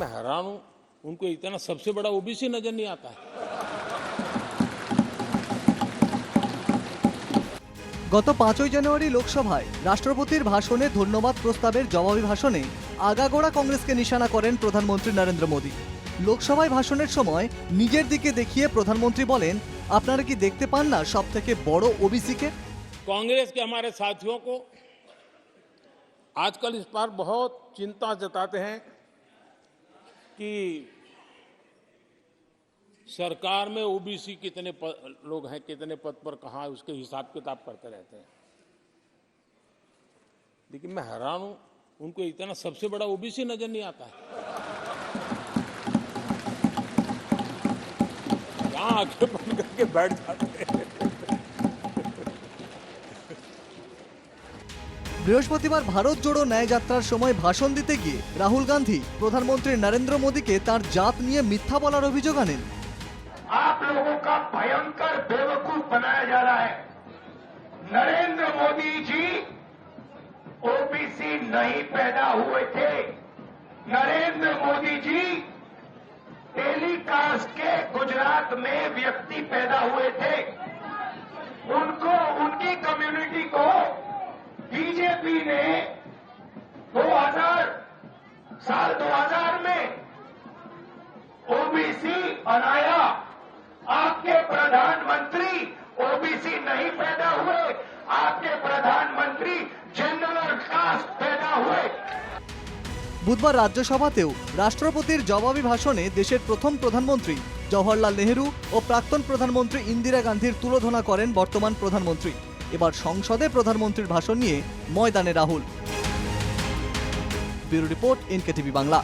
मैं हैरान हूं, उनको इतना सबसे बड़ा ओबीसी नजर नहीं आता है। গত 5ই জানুয়ারি লোকসভায় রাষ্ট্রপতির ভাষণে ধন্যবাদ প্রস্তাবের জবাবি ভাষণে আগাগোড়া কংগ্রেসকে নিশানা করেন প্রধানমন্ত্রী নরেন্দ্র মোদী। লোকসভায় ভাষণের সময় নিজের দিকে দেখিয়ে প্রধানমন্ত্রী বলেন, আপনারা কি দেখতে পান না সবথেকে বড় ওবিসিকে? कांग्रेस के हमारे साथियों को आजकल इस पर बहुत चिंता जताते हैं कि सरकार में ओबीसी कितने लोग हैं, कितने पद पर कहां, उसके हिसाब किताब करते रहते हैं। लेकिन मैं हैरान हूं, उनको इतना सबसे बड़ा ओबीसी नजर नहीं आता है। यहां आंखें बंद करके बैठ जाते हैं। বৃহস্পতিবার ভারত জোড়ো ন্যায় যাত্রার সময় ভাষণ দিতে গিয়ে রাহুল গান্ধী প্রধানমন্ত্রী নরেন্দ্র মোদীকে তার জাত নিয়ে মিথ্যা বলার অভিযোগ আনেন। आप लोगों का भयंकर बेवकूफ बनाया जा रहा है। नरेंद्र मोदी जी ओबीसी नहीं पैदा हुए थे। नरेंद्र मोदी जी टेलीकास्ट के गुजरात में व्यक्ति पैदा हुए थे। उनको, उनकी कम्युनिटी को बीजेपी ने 2000 में ओबीसी बनाया। आपके प्रधानमंत्री ओबीसी नहीं पैदा हुए, आपके प्रधानमंत्री जनरल कास्ट पैदा हुए। বুধবার রাজ্যসভাতেও রাষ্ট্রপতির জবাবি ভাষণে দেশের প্রথম প্রধানমন্ত্রী জওহরলাল নেহেরু ও প্রাক্তন প্রধানমন্ত্রী ইন্দিরা গান্ধীর তুলোধনা করেন বর্তমান প্রধানমন্ত্রী। এবার সংসদে প্রধানমন্ত্রীর ভাষণ নিয়ে ময়দানে Rahul. Bureau report, NKTV Bangla.